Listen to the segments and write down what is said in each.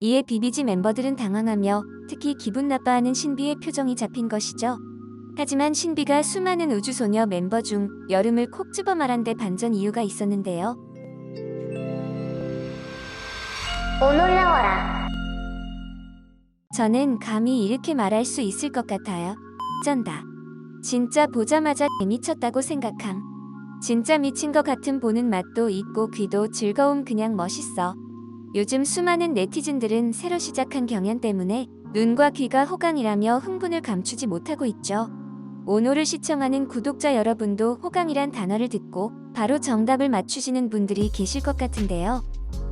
이에 비비지 멤버들은 당황하며 특히 기분 나빠하는 신비의 표정이 잡힌 것이죠. 하지만 신비가 수많은 우주소녀 멤버 중 여름을 콕 집어 말한 데 반전 이유가 있었는데요. 오 놀라워라. 저는 감히 이렇게 말할 수 있을 것 같아요. 쩐다. 진짜 보자마자 미쳤다고 생각함. 진짜 미친 것 같은 보는 맛도 있고 귀도 즐거움 그냥 멋있어. 요즘 수많은 네티즌들은 새로 시작한 경연 때문에 눈과 귀가 호강이라며 흥분을 감추지 못하고 있죠. 오노를 시청하는 구독자 여러분도 호강이란 단어를 듣고 바로 정답을 맞추시는 분들이 계실 것 같은데요.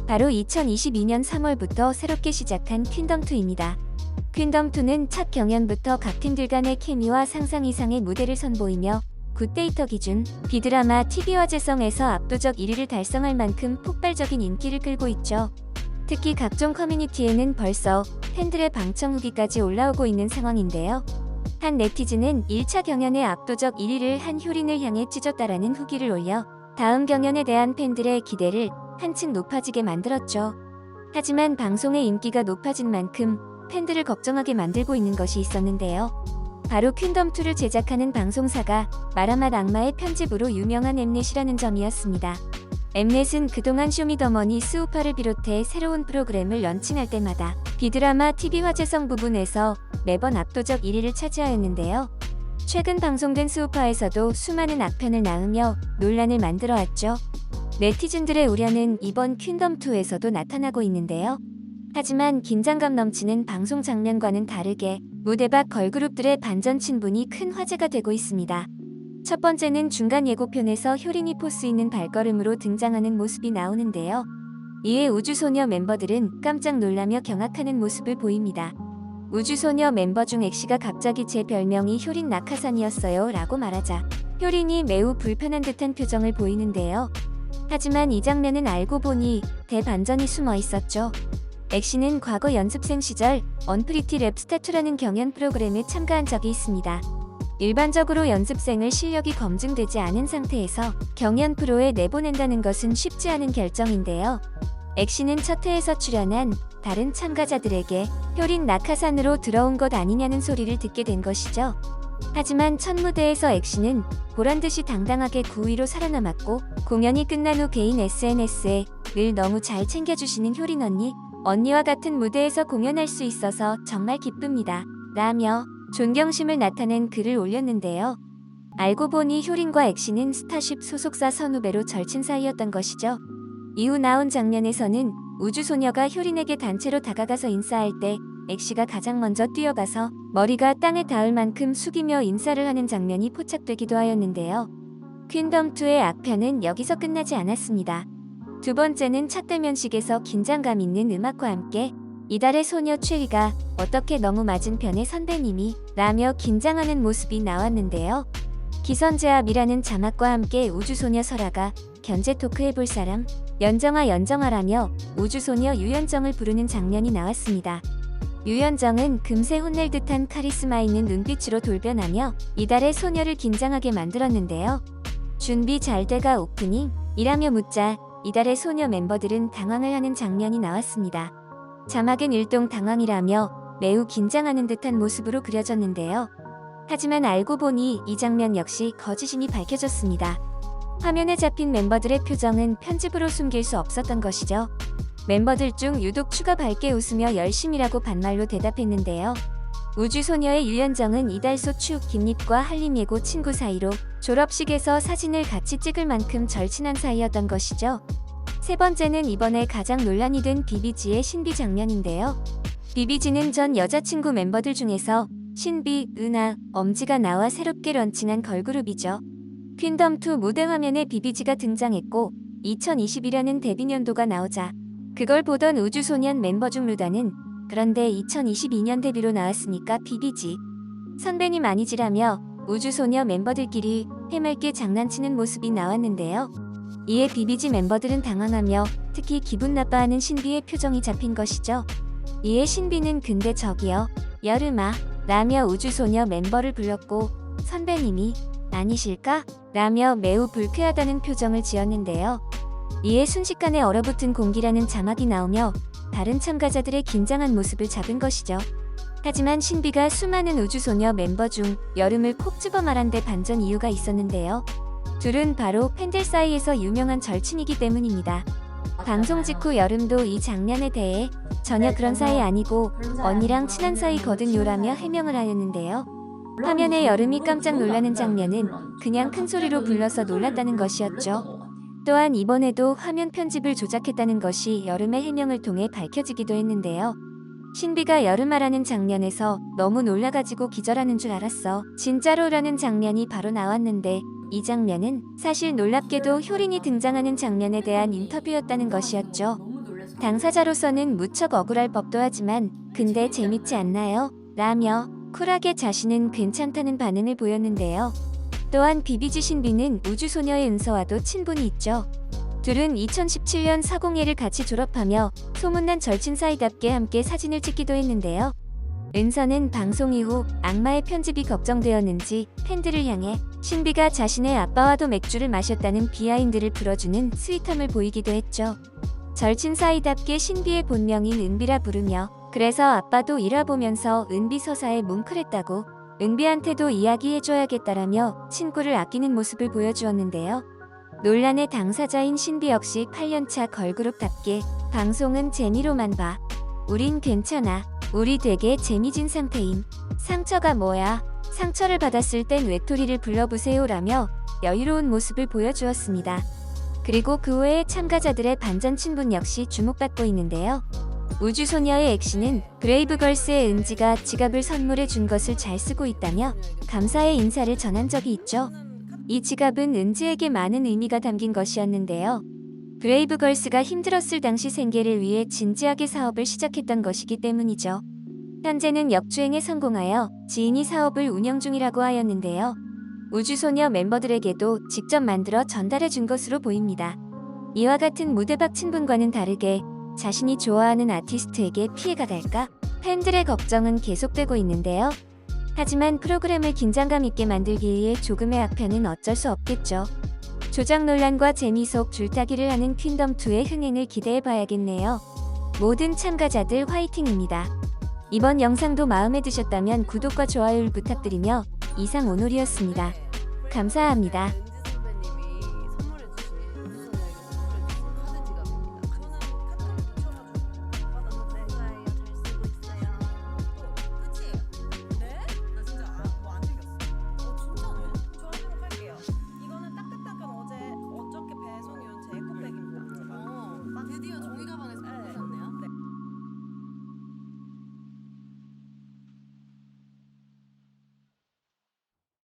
바로 2022년 3월부터 새롭게 시작한 퀸덤2입니다. 퀸덤2는 첫 경연부터 각 팀들 간의 케미와 상상 이상의 무대를 선보이며 굿데이터 기준 B드라마 TV화제성에서 압도적 1위를 달성할 만큼 폭발적인 인기를 끌고 있죠. 특히 각종 커뮤니티에는 벌써 팬들의 방청 후기까지 올라오고 있는 상황인데요. 한 네티즌은 1차 경연에 압도적 1위를 한 효린을 향해 찢었다라는 후기를 올려 다음 경연에 대한 팬들의 기대를 한층 높아지게 만들었죠. 하지만 방송의 인기가 높아진 만큼 팬들을 걱정하게 만들고 있는 것이 있었는데요. 바로 퀸덤2를 제작하는 방송사가 마라맛 악마의 편집으로 유명한 엠넷이라는 점이었습니다. 엠넷은 그동안 쇼미더머니 스우파를 비롯해 새로운 프로그램을 런칭할 때마다 B드라마 TV 화제성 부분에서 매번 압도적 1위를 차지하였는데요. 최근 방송된 스우파에서도 수많은 악편을 낳으며 논란을 만들어왔죠. 네티즌들의 우려는 이번 퀸덤2에서도 나타나고 있는데요. 하지만 긴장감 넘치는 방송 장면과는 다르게 무대 밖 걸그룹들의 반전 친분이 큰 화제가 되고 있습니다. 첫 번째는 중간 예고편에서 효린이 포스 있는 발걸음으로 등장하는 모습이 나오는데요. 이에 우주소녀 멤버들은 깜짝 놀라며 경악하는 모습을 보입니다. 우주소녀 멤버 중 엑시가 갑자기 제 별명이 효린 낙하산이었어요 라고 말하자 효린이 매우 불편한 듯한 표정을 보이는데요. 하지만 이 장면은 알고 보니 대반전이 숨어 있었죠. 엑시는 과거 연습생 시절 언프리티 랩스타2라는 경연 프로그램에 참가한 적이 있습니다. 일반적으로 연습생을 실력이 검증되지 않은 상태에서 경연 프로에 내보낸다는 것은 쉽지 않은 결정인데요. 엑시는 첫 회에서 출연한 다른 참가자들에게 효린 낙하산으로 들어온 것 아니냐는 소리를 듣게 된 것이죠. 하지만 첫 무대에서 엑시는 보란듯이 당당하게 9위로 살아남았고 공연이 끝난 후 개인 SNS에 늘 너무 잘 챙겨주시는 효린 언니와 같은 무대에서 공연할 수 있어서 정말 기쁩니다. 라며 존경심을 나타낸 글을 올렸는데요. 알고 보니 효린과 엑시는 스타쉽 소속사 선후배로 절친 사이였던 것이죠. 이후 나온 장면에서는 우주소녀가 효린에게 단체로 다가가서 인사할 때 엑시가 가장 먼저 뛰어가서 머리가 땅에 닿을 만큼 숙이며 인사를 하는 장면이 포착되기도 하였는데요. 퀸덤2의 악편은 여기서 끝나지 않았습니다. 두 번째는 첫 대면식에서 긴장감 있는 음악과 함께 이달의 소녀 최희가 어떻게 너무 맞은편의 선배님이 라며 긴장하는 모습이 나왔는데요. 기선제압이라는 자막과 함께 우주소녀 설아가 견제 토크 해볼 사람 연정아라며 우주소녀 유연정을 부르는 장면이 나왔습니다. 유연정은 금세 혼낼 듯한 카리스마 있는 눈빛으로 돌변하며 이달의 소녀를 긴장하게 만들었는데요. 준비 잘 돼가 오프닝? 이라며 묻자 이달의 소녀 멤버들은 당황을 하는 장면이 나왔습니다. 자막엔 일동 당황이라며 매우 긴장하는 듯한 모습으로 그려졌는데요. 하지만 알고 보니 이 장면 역시 거짓임이 밝혀졌습니다. 화면에 잡힌 멤버들의 표정은 편집으로 숨길 수 없었던 것이죠. 멤버들 중 유독 추가 밝게 웃으며 열심히라고 반말로 대답했는데요. 우주소녀의 유연정은 이달소 축 김립과 한림예고 친구 사이로 졸업식에서 사진을 같이 찍을 만큼 절친한 사이였던 것이죠. 세 번째는 이번에 가장 논란이 된 비비지의 신비 장면인데요. 비비지는 전 여자친구 멤버들 중에서 신비, 은하, 엄지가 나와 새롭게 런칭한 걸그룹이죠. 퀸덤2 무대 화면에 비비지가 등장했고 2020이라는 데뷔년도가 나오자 그걸 보던 우주소년 멤버 중 루다는 그런데 2022년 데뷔로 나왔으니까 비비지 선배님 아니지라며 우주소녀 멤버들끼리 해맑게 장난치는 모습이 나왔는데요. 이에 비비지 멤버들은 당황하며 특히 기분 나빠하는 신비의 표정이 잡힌 것이죠. 이에 신비는 근데 저기요 여름아 라며 우주소녀 멤버를 불렀고 선배님이 아니실까? 라며 매우 불쾌하다는 표정을 지었는데요. 이에 순식간에 얼어붙은 공기라는 자막이 나오며 다른 참가자들의 긴장한 모습을 잡은 것이죠. 하지만 신비가 수많은 우주소녀 멤버 중 여름을 콕 집어 말한 데 반전 이유가 있었는데요. 둘은 바로 팬들 사이에서 유명한 절친이기 때문입니다. 방송 직후 여름도 이 장면에 대해 전혀 그런 사이 아니고 언니랑 친한 사이거든요라며 해명을 하였는데요. 화면에 여름이 깜짝 놀라는 장면은 그냥 큰 소리로 불러서 놀랐다는 것이었죠. 또한 이번에도 화면 편집을 조작했다는 것이 여름의 해명을 통해 밝혀지기도 했는데요. 신비가 여름 말하는 장면에서 너무 놀라가지고 기절하는 줄 알았어. 진짜로라는 장면이 바로 나왔는데 이 장면은 사실 놀랍게도 효린이 등장하는 장면에 대한 인터뷰였다는 것이었죠. 당사자로서는 무척 억울할 법도 하지만 근데 재밌지 않나요? 라며 쿨하게 자신은 괜찮다는 반응을 보였는데요. 또한 비비지 신비는 우주소녀의 은서와도 친분이 있죠. 둘은 2017년 사공예를 같이 졸업하며 소문난 절친 사이답게 함께 사진을 찍기도 했는데요. 은서는 방송 이후 악마의 편집이 걱정되었는지 팬들을 향해 신비가 자신의 아빠와도 맥주를 마셨다는 비하인드를 풀어주는 스윗함을 보이기도 했죠. 절친 사이답게 신비의 본명인 은비라 부르며 그래서 아빠도 일화 보면서 은비 서사에 뭉클했다고 은비한테도 이야기해줘야겠다라며 친구를 아끼는 모습을 보여주었는데요. 논란의 당사자인 신비 역시 8년차 걸그룹답게 방송은 재미로만 봐. 우린 괜찮아. 우리 되게 재미진 상태임. 상처가 뭐야? 상처를 받았을 땐 외톨이를 불러보세요라며 여유로운 모습을 보여주었습니다. 그리고 그 외의 참가자들의 반전 친분 역시 주목받고 있는데요. 우주소녀의 엑시는 브레이브걸스의 은지가 지갑을 선물해 준 것을 잘 쓰고 있다며 감사의 인사를 전한 적이 있죠. 이 지갑은 은지에게 많은 의미가 담긴 것이었는데요. 브레이브걸스가 힘들었을 당시 생계를 위해 진지하게 사업을 시작했던 것이기 때문이죠. 현재는 역주행에 성공하여 지인이 사업을 운영 중이라고 하였는데요. 우주소녀 멤버들에게도 직접 만들어 전달해 준 것으로 보입니다. 이와 같은 무대박 친분과는 다르게 자신이 좋아하는 아티스트에게 피해가 갈까? 팬들의 걱정은 계속되고 있는데요. 하지만 프로그램을 긴장감 있게 만들기 위해 조금의 악편은 어쩔 수 없겠죠. 조작 논란과 재미 속 줄타기를 하는 퀸덤2의 흥행을 기대해봐야겠네요. 모든 참가자들 화이팅입니다. 이번 영상도 마음에 드셨다면 구독과 좋아요를 부탁드리며 이상 오놀이었습니다. 감사합니다.